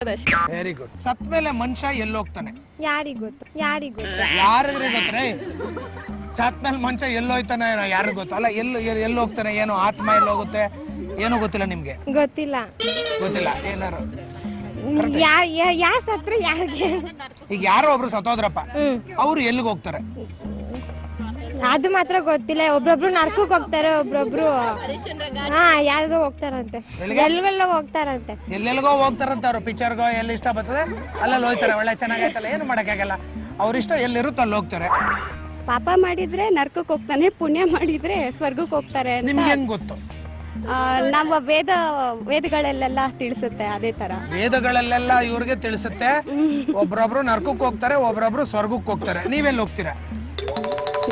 Very good. ಸತ್ ಮೇಲೆ ಮನುಷ್ಯ ಎಲ್ಲಿ ಹೋಗ್ತಾನೆ? ಯಾರಿಗ್ ಗೊತ್ತು? ಯಾರಿಗ್ರಿ ಗೊತ್ತೇ? ಸತ್ ಮೇಲೆ ಮನುಷ್ಯ ಎಲ್ಲೋಯ್ತಾನೆ ಯಾರಿಗ್ ಗೊತ್ತು? ಅಲ್ಲ ಎಲ್ಲಿ ಹೋಗ್ತಾನೆ? ಏನು ಆತ್ಮ ಎಲ್ಲಿ ಹೋಗುತ್ತೆ? ಏನೋ ಗೊತ್ತಿಲ್ಲ ನಿಮ್ಗೆ? ಗೊತ್ತಿಲ್ಲ. ಏನಾರು ಯಾರ್ ಸತ್ರ ಯಾರಿಗೆ? ಈಗ ಯಾರೋ ಒಬ್ರು ಸತ್ತೋದ್ರಪ್ಪ, ಅವ್ರು ಎಲ್ಲಿಗೆ ಹೋಗ್ತಾರೆ? ಅದು ಮಾತ್ರ ಗೊತ್ತಿಲ್ಲ. ಒಬ್ರೊಬ್ರು ನರ್ಕಕ್ ಹೋಗ್ತಾರೆ, ಒಬ್ರೊಬ್ರು ಯಾರಿಗೋ ಹೋಗ್ತಾರಂತೆ, ಎಲ್ಲಿಗೆಲ್ಲ ಹೋಗ್ತಾರಂತೆ. ಎಲ್ಲೆಲ್ಗೋ ಹೋಗ್ತಾರಂತ. ಅವ್ರು ಪಿಕ್ಚರ್ಗೋ ಎಲ್ಲಿ ಇಷ್ಟ ಬರ್ತದೆ ಅಲ್ಲಲ್ಲಿ ಹೋಗ್ತಾರೆ. ಒಳ್ಳೆ ಚೆನ್ನಾಗೈತಲ್ಲ, ಏನು ಮಾಡಕ್ಕಾಗಲ್ಲ. ಅವ್ರಿಷ್ಟ ಎಲ್ಲಿರುತ್ತೋ ಅಲ್ಲಿ ಹೋಗ್ತಾರೆ. ಪಾಪ ಮಾಡಿದ್ರೆ ನರ್ಕಕ್ಕೆ ಹೋಗ್ತಾನೆ, ಪುಣ್ಯ ಮಾಡಿದ್ರೆ ಸ್ವರ್ಗಕ್ಕೆ ಹೋಗ್ತಾರೆ. ನಿಮ್ಗೆ ಹೆಂಗ್ ಗೊತ್ತು? ನಮ್ಮ ವೇದಗಳಲ್ಲೆಲ್ಲ ತಿಳಿಸುತ್ತೆ. ಅದೇ ತರ ವೇದಗಳಲ್ಲೆಲ್ಲ ಇವ್ರಿಗೆ ತಿಳಿಸುತ್ತೆ. ಒಬ್ರೊಬ್ರು ನರ್ಕಕ್ಕೆ ಹೋಗ್ತಾರೆ, ಒಬ್ರೊಬ್ರು ಸ್ವರ್ಗಕ್ಕೆ ಹೋಗ್ತಾರೆ. ನೀವೆಲ್ಲಿ ಹೋಗ್ತೀರಾ?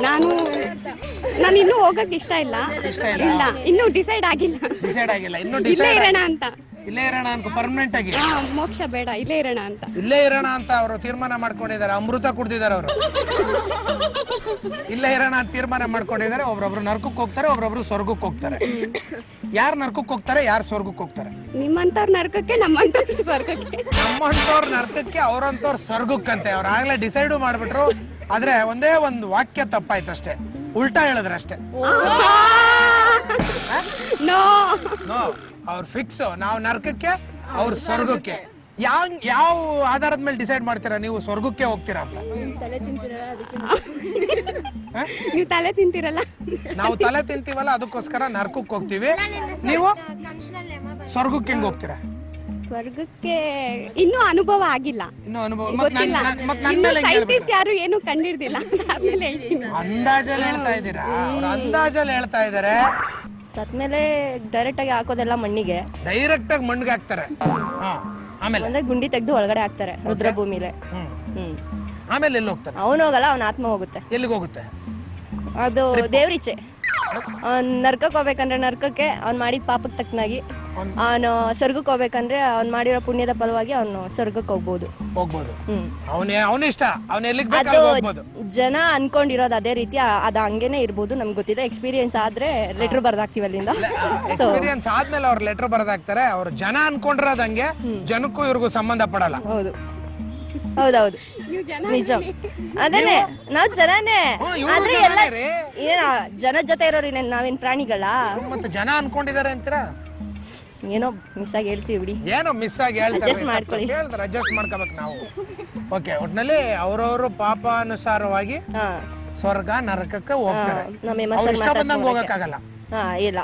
ನಾನು ಇನ್ನೂ ಹೋಗಕ್ ಇಷ್ಟ ಇಲ್ಲ. ಇನ್ನೂ ಡಿಸೈಡ್ ಆಗಿಲ್ಲ. ಇನ್ನು ಇಲ್ಲೇ ಇರೋಣ ಅಂತ. ಇಲ್ಲೇ ಇರೋಣ ಅಂತ ಪರ್ಮನೆಂಟ್ ಆಗಿ. ಮೋಕ್ಷ ಬೇಡ, ಇಲ್ಲೇ ಇರೋಣ ಅಂತ. ಇಲ್ಲೇ ಇರೋಣ ಅಂತ ಅವರು ತೀರ್ಮಾನ ಮಾಡ್ಕೊಂಡಿದ್ದಾರೆ. ಅಮೃತ ಕುಡ್ದಿದ್ದಾರೆ ಅವರು. ಇಲ್ಲೇ ಇರೋಣ ಅಂತ ತೀರ್ಮಾನ ಮಾಡ್ಕೊಂಡಿದ್ದಾರೆ. ಒಬ್ರೊಬ್ರು ನರ್ಕಕ್ಕೆ ಹೋಗ್ತಾರೆ, ಒಬ್ರೊಬ್ರು ಸ್ವರ್ಗಕ್ಕೆ ಹೋಗ್ತಾರೆ. ಯಾರು ನರ್ಕಕ್ಕೆ ಹೋಗ್ತಾರೆ, ಯಾರು ಸ್ವರ್ಗಕ್ಕೆ ಹೋಗ್ತಾರೆ? ನಿಮ್ಮಂತವ್ರ ನರ್ಕಕ್ಕೆ, ನಮ್ಮಂತವ್ರ ಸ್ವರ್ಗಕ್ಕೆ. ನಮ್ಮಂತವ್ರ ನರ್ಕಕ್ಕೆ, ಅವ್ರಂತವ್ರ ಸ್ವರ್ಗಕ್ಕಂತೆ. ಅವ್ರು ಆಗ್ಲೇ ಡಿಸೈಡು ಮಾಡ್ಬಿಟ್ರು. ಆದ್ರೆ ಒಂದೇ ಒಂದು ವಾಕ್ಯ ತಪ್ಪಾಯ್ತು ಅಷ್ಟೇ. ಉಲ್ಟಾ ಹೇಳಿದ್ರಷ್ಟೇ. ಅವ್ರು ಫಿಕ್ಸ್. ನಾವು ನರ್ಕಕ್ಕೆ, ಅವ್ರು ಸ್ವರ್ಗಕ್ಕೆ. ಯಾವ ಆಧಾರದ ಮೇಲೆ ಡಿಸೈಡ್ ಮಾಡ್ತೀರಾ ನೀವು ಸ್ವರ್ಗಕ್ಕೆ ಹೋಗ್ತೀರಾ ಅಂತ? ನೀವು ತಲೆ ತಿಂತೀರಲ್ಲ. ನಾವು ತಲೆ ತಿಂತೀವಲ್ಲ, ಅದಕ್ಕೋಸ್ಕರ ನರ್ಕಕ್ಕೆ ಹೋಗ್ತೀವಿ. ನೀವು ಸ್ವರ್ಗಕ್ಕೆ ಹೆಂಗ್ ಹೋಗ್ತೀರಾ? ಸ್ವರ್ಗಕ್ಕೆ ಇನ್ನೂ ಅನುಭವ ಆಗಿಲ್ಲ. ಇನ್ನು ಅನುಭವ ಗೊತ್ತಿಲ್ಲ. ಸೈಂಟಿಸ್ಟ್ ಯಾರು ಏನು ಕಂಡಿಡ್ದಿಲ್ಲ. ಅಂದಾಜಲ್ಲಿ ಹೇಳ್ತಾ ಇದ್ದೀರಾ? ಅಂದಾಜಲ್ಲಿ ಹೇಳ್ತಾ ಇದಾರೆ. ಸತ್ಮೇಲೆ ಡೈರೆಕ್ಟ್ ಆಗಿ ಹಾಕೋದೆಲ್ಲ ಮಣ್ಣಿಗೆ. ಡೈರೆಕ್ಟ್ ಆಗಿ ಮಣ್ಣಿಗೆ ಹಾಕ್ತಾರೆ. ಆಮೇಲೆ ಅಂದ್ರೆ ಗುಂಡಿ ತೆಗೆದು ಒಳಗಡೆ ಹಾಕ್ತಾರೆ ರುದ್ರಭೂಮಿಲೆ. ಆಮೇಲೆ ಎಲ್ಲಿ ಹೋಗ್ತಾರೆ? ಅವನು ಹೋಗಲ್ಲ, ಅವನ ಆತ್ಮ ಹೋಗುತ್ತೆ. ಎಲ್ಲಿಗೆ ಹೋಗುತ್ತೆ? ಅದು ದೇವ್ರಿಚ್ಛೆ. ಅವ್ನ್ ನರ್ಕಕ್ಕೆ ಹೋಗ್ಬೇಕಂದ್ರೆ ನರ್ಕಕ್ಕೆ, ಅವ್ನ್ ಮಾಡಿದ ಪಾಪಕ್ಕೆ ತಕ್ಕನಾಗಿ. ಅವನು ಸ್ವರ್ಗಕ್ಕೆ ಹೋಗ್ಬೇಕಂದ್ರೆ ಅವ್ನ್ ಮಾಡಿರೋ ಪುಣ್ಯದ ಫಲವಾಗಿ ಅವನು ಸ್ವರ್ಗಕ್ಕೆ ಹೋಗ್ಬೋದು. ಅವನಿಷ್ಟ. ಅದು ಜನ ಅನ್ಕೊಂಡಿರೋದು ಅದೇ ರೀತಿ. ಅದ ಹಂಗೇನೆ ಇರ್ಬೋದು, ನಮ್ಗೆ ಗೊತ್ತಿದೆ. ಎಕ್ಸ್ಪೀರಿಯನ್ಸ್ ಆದ್ರೆ ಲೆಟರ್ ಬರ್ದಾಕ್ತಿವಿ ಅಲ್ಲಿಂದ. ಎಕ್ಸ್ಪೀರಿಯನ್ಸ್ ಆದ್ಮೇಲೆ ಅವ್ರು ಲೆಟರ್ ಬರ್ದಾಕ್ತಾರೆ. ಅವ್ರು ಜನ ಅನ್ಕೊಂಡಿರೋದು ಹಂಗೆ. ಜನಕ್ಕೂ ಇವ್ರಿಗೂ ಸಂಬಂಧ ಪಡಲ್ಲ. ಹೌದೌದು, ನಿಜ. ಅದೇನೆ, ನಾವ್ ಜನನೇ. ಆದ್ರೆ ಎಲ್ಲ ಏನ ಜನ ಜೊತೆ ಇರೋರಿ, ನಾವೇನ್ ಪ್ರಾಣಿಗಳ? ಮತ್ತೆ ಜನ ಅನ್ಕೊಂಡಿದ್ದಾರೆ ಅಂತೀರಾ? ಏನೋ ಮಿಸ್ ಆಗಿ ಹೇಳ್ತೀವಿ ಬಿಡಿ. ಏನೋ ಮಿಸ್ ಆಗಿ ಹೇಳ್ತಾರೆ. ಅಡ್ಜಸ್ಟ್ ಮಾಡ್ಕೋಬೇಕು ನಾವು. ಓಕೆ, ಒಟ್ನಲ್ಲಿ ಅವ್ರವ್ರು ಪಾಪಾನುಸಾರವಾಗಿ ಸ್ವರ್ಗ ನರಕಕ್ಕೆ ಹೋಗ್ತಾರೆ. ಇಷ್ಟ ಬಂದಂಗೆ ಹೋಗಕ್ಕಾಗಲ್ಲ. ಇಲ್ಲ,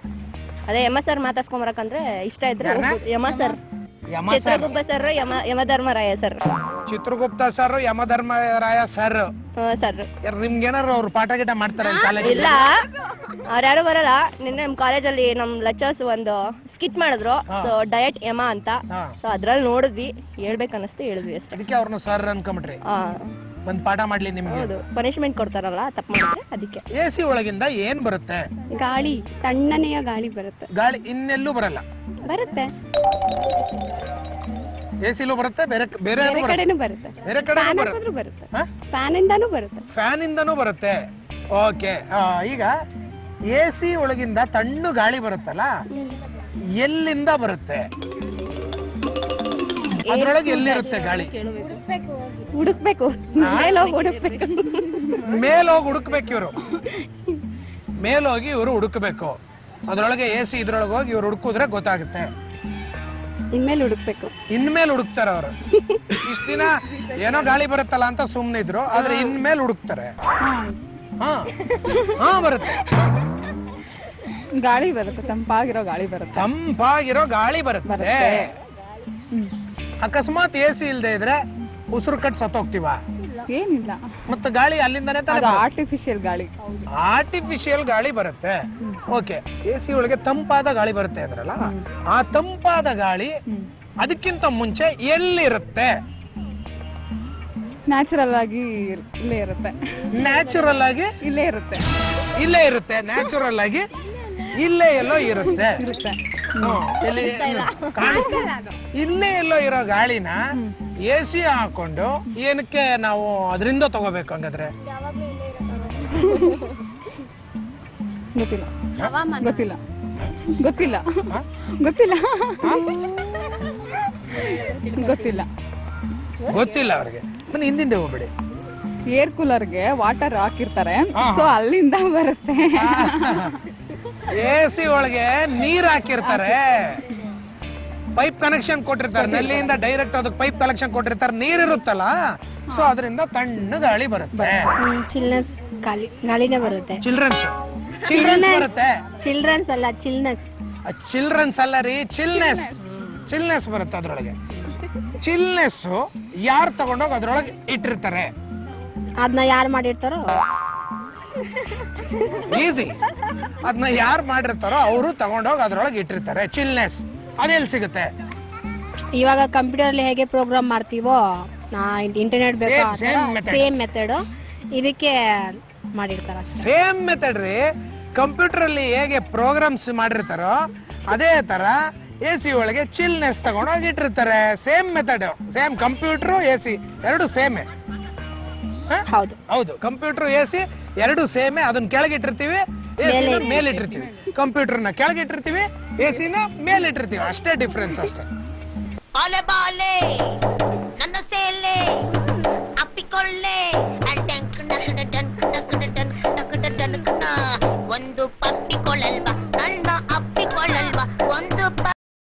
ಅದೇ ಯಮ ಸರ್ ಮಾತಾಡ್ಸ್ಕೊಂಬರಕಂದ್ರೆ ಇಷ್ಟ ಇದ್ರೆ Yama sir, Chitragupta sir, Yamadharmaraya sir. Chitragupta sir, Yamadharmaraya sir. ನಿಮ್ಗೆ ಏನಾರು ಅವ್ರು ಪಾಠ ಗೀಟ ಮಾಡ್ತಾರೆ ಕಾಲೇಜ್? ಇಲ್ಲ, ಅವ್ರ್ಯಾರು ಬರಲ್ಲ. ನಿನ್ನೆ ನಮ್ ಕಾಲೇಜಲ್ಲಿ ನಮ್ ಲೆಕ್ಚರ್ಸ್ ಒಂದು ಸ್ಕಿಟ್ ಮಾಡಿದ್ರು. ಸೊ ಡಯಟ್ ಯಮ ಅಂತ. ಸೊ ಅದ್ರಲ್ಲಿ ನೋಡಿದ್ವಿ, ಹೇಳ್ಬೇಕು ಅನ್ನಿಸ್ತು, ಹೇಳಿದ್ವಿ ಅಷ್ಟೇ. ಅದಕ್ಕೆ ಅವ್ರನ್ನ ಸರ್ ಅನ್ಕೊಂಬಿಟ್ರಿ. ಒಂದ್ ಪಾಠ ಮಾಡ್ಲಿ ನಿಮ್ಗೆ. ಹೌದು, ಪನಿಷ್ಮೆಂಟ್ ಕೊಡ್ತಾರಲ್ಲ ತಪ್ಪು ಮಾಡಿದ್ರೆ ಅದಕ್ಕೆ. ಎಸಿ ಒಳಗಿಂದ ಏನ್ ಬರುತ್ತೆ? ಗಾಳಿ, ತಣ್ಣನೆಯ ಗಾಳಿ ಬರುತ್ತೆ. ಗಾಳಿ ಇನ್ನೆಲ್ಲೂ ಬರಲ್ಲ. ಬರುತ್ತೆ, ಎಸಿಲೂ ಬರುತ್ತೆ, ಬೇರೆ ಕಡೆನೂ ಬರುತ್ತೆ. ಬೇರೆ ಕಡೆ ಬರುತ್ತೆ. ಫ್ಯಾನ್ ಇಂದಾನು ಬರುತ್ತೆ. ಫ್ಯಾನ್ ಇಂದಾನು ಬರುತ್ತೆ. ಓಕೆ, ಈಗ ಎಸಿ ಒಳಗಿಂದ ತಣ್ಣು ಗಾಳಿ ಬರುತ್ತಲ್ಲ, ಎಲ್ಲಿಂದ ಬರುತ್ತೆ? ಅದ್ರೊಳಗೆ ಎಲ್ಲಿರುತ್ತೆ ಗಾಳಿ? ಹುಡುಕ್ಬೇಕು, ಮೇಲೋಗಿ ಹುಡುಕ್ಬೇಕು. ಮೇಲೋಗಿ ಹುಡುಕ್ಬೇಕು ಇವರು. ಮೇಲೋಗಿ ಇವರು ಹುಡುಕ್ಬೇಕು. ಅದ್ರೊಳಗೆ ಎಸಿ ಇದ್ರೊಳಗೆ ಹೋಗಿ ಇವ್ರು ಹುಡುಕಿದ್ರೆ ಗೊತ್ತಾಗುತ್ತೆ. ಇನ್ಮೇಲೆ ಹುಡುಕ್ಬೇಕು. ಇನ್ಮೇಲೆ ಹುಡುಕ್ತಾರ ಅವರು. ಇಷ್ಟ ದಿನ ಏನೋ ಗಾಳಿ ಬರುತ್ತಲ್ಲ ಅಂತ ಸುಮ್ನೆ ಇದ್ರು, ಆದ್ರೆ ಇನ್ಮೇಲೆ ಹುಡುಕ್ತಾರೆ. ಬರುತ್ತೆ, ಗಾಳಿ ಬರುತ್ತೆ, ತಂಪಾಗಿರೋ ಗಾಳಿ ಬರುತ್ತೆ. ತಂಪಾಗಿರೋ ಗಾಳಿ ಬರುತ್ತೆ. ಅಕಸ್ಮಾತ್ ಎಸಿ ಇಲ್ದೇ ಇದ್ರೆ ಉಸಿರು ಕಟ್ ಸತ್ತೋಗ್ತೀವ? ಏನಿಲ್ಲ, ಮತ್ತೆ ಗಾಳಿ ಅಲ್ಲಿಂದಾನೆ ಆರ್ಟಿಫಿಷಿಯಲ್ ಗಾಳಿ. ಆರ್ಟಿಫಿಷಿಯಲ್ ಗಾಳಿ ಬರುತ್ತೆ. ಓಕೆ, ಎಸಿ ಒಳಗೆ ತಂಪಾದ ಗಾಳಿ ಬರುತ್ತೆ ಅಂದ್ರಲ್ಲ, ಆ ತಂಪಾದ ಗಾಳಿ ಅದಕ್ಕಿಂತ ಮುಂಚೆ ಎಲ್ಲಿರುತ್ತೆ? ನ್ಯಾಚುರಲ್ ಆಗಿ ಇಲ್ಲೇ ಇರುತ್ತೆ. ನ್ಯಾಚುರಲ್ ಆಗಿ ಇಲ್ಲೇ ಇರುತ್ತೆ. ಇಲ್ಲೇ ಇರುತ್ತೆ. ನ್ಯಾಚುರಲ್ ಆಗಿ ಇಲ್ಲೇ ಎಲ್ಲೋ ಇರುತ್ತೆ. ಇಲ್ಲೇ ಎಲ್ಲೋ ಇರೋ ಗಾಳಿನ ಎಸಿ ಹಾಕೊಂಡು ಏನಕ್ಕೆ ನಾವು ಅದರಿಂದ ತಗೋಬೇಕು ಹಂಗಾದ್ರೆ? ಗೊತ್ತಿಲ್ಲ, ಗೊತ್ತಿಲ್ಲ, ಗೊತ್ತಿಲ್ಲ, ಗೊತ್ತಿಲ್ಲ. ಗೊತ್ತಿಲ್ಲ. ಗೊತ್ತಿಲ್ಲ ಅವ್ರಿಗೆ. ಬನ್ನಿ ಹಿಂದಿಂದ ಹೋಗ್ಬೇಡಿ. ಏರ್ ಕೂಲರ್ಗೆ ವಾಟರ್ ಹಾಕಿರ್ತಾರೆ, ಸೊ ಅಲ್ಲಿಂದ ಬರುತ್ತೆ. AC ಒಳಗೆ ನೀರ್ ಹಾಕಿರ್ತಾರೆ, ಪೈಪ್ ಕನೆಕ್ಷನ್ ಕೊಟ್ಟಿರ್ತಾರೆ, ನಲ್ಲಿಯಿಂದ ಡೈರೆಕ್ಟ್ ಅದಕ್ಕೆ ಪೈಪ್ ಕನೆಕ್ಷನ್ ಕೊಟ್ಟಿರ್ತಾರೆ, ನೀರ್ ಇರುತ್ತಲ್ಲ, ಸೊ ಅದರಿಂದ ತಣ್ಣ ಗಾಳಿ ಬರುತ್ತೆ. ಚಿಲ್ನೆಸ್ ಗಾಳಿನೇ ಬರುತ್ತೆ. ಚಿಲ್ಡ್ರನ್ಸ್ ಬರುತ್ತೆ. ಚಿಲ್ಡ್ರನ್ಸ್ ಅಲ್ಲ, ಚಿಲ್ನೆಸ್. ಚಿಲ್ಡ್ರನ್ಸ್ ಅಲ್ಲ ರೀ, ಚಿಲ್ನೆಸ್ ಬರುತ್ತೆ ಅದ್ರೊಳಗೆ. ಚಿಲ್ನೆಸ್ ಯಾರು ತಗೊಂಡೋಗಿ ಅದ್ರೊಳಗೆ ಇಟ್ಟಿರ್ತಾರೆ, ಅದನ್ನ ಯಾರು ಮಾಡಿರ್ತಾರೋ ಈಸಿ, ಅದನ್ನ ಯಾರು ಮಾಡಿರ್ತಾರೋ ಅವರು ತಗೊಂಡೋಗಿ ಅದ್ರೊಳಗೆ ಇಟ್ಟಿರ್ತಾರೆ. ಚಿಲ್ನೆಸ್ ಅದೆಲ್ಲಿ ಸಿಗುತ್ತೆ? ಇವಾಗ ಕಂಪ್ಯೂಟರ್ ಅಲ್ಲಿ ಹೇಗೆ ಪ್ರೋಗ್ರಾಮ್ ಮಾಡ್ತೀವೋ, ಇಂಟರ್ನೆಟ್ ಬೇಕು, ಸೇಮ್ ಮೆಥಡ್ ಇದಕ್ಕೆ ಮಾಡಿರ್ತಾರ. ಸೇಮ್ ಮೆಥಡ್ ರೀ. ಕಂಪ್ಯೂಟರ್ ಅಲ್ಲಿ ಹೇಗೆ ಪ್ರೋಗ್ರಾಮ್ಸ್ ಮಾಡಿರ್ತಾರೋ ಅದೇ ತರ AC ಒಳಗೆ ಚಿಲ್ನೆಸ್ ತಗೊಂಡೋಗಿ ಇಟ್ಟಿರ್ತಾರೆ. Same method, same. Computer AC ಎರಡು ಸೇಮೆ. ಹೌದು, ಕಂಪ್ಯೂಟರ್ AC ಎರಡು ಸೇಮೆ. ಅದನ್ನ ಕೆಳಗಿಟ್ಟಿರ್ತೀವಿ, AC ನ ಮೇಲಿಟ್ಟಿರ್ತೀವಿ. ಕಂಪ್ಯೂಟರ್ನ ಕೆಳಗಿಟ್ಟಿರ್ತೀವಿ, AC ನ ಮೇಲಿಟ್ಟಿರ್ತೀವಿ. ಅಷ್ಟೇ ಡಿಫ್ರೆನ್ಸ್, ಅಷ್ಟೇ. ಬಾಲೆ ಬಾಲೆ ನನ್ನ ಸೇಲೆ ಅಪ್ಪಿಕೊಳ್ಳೆ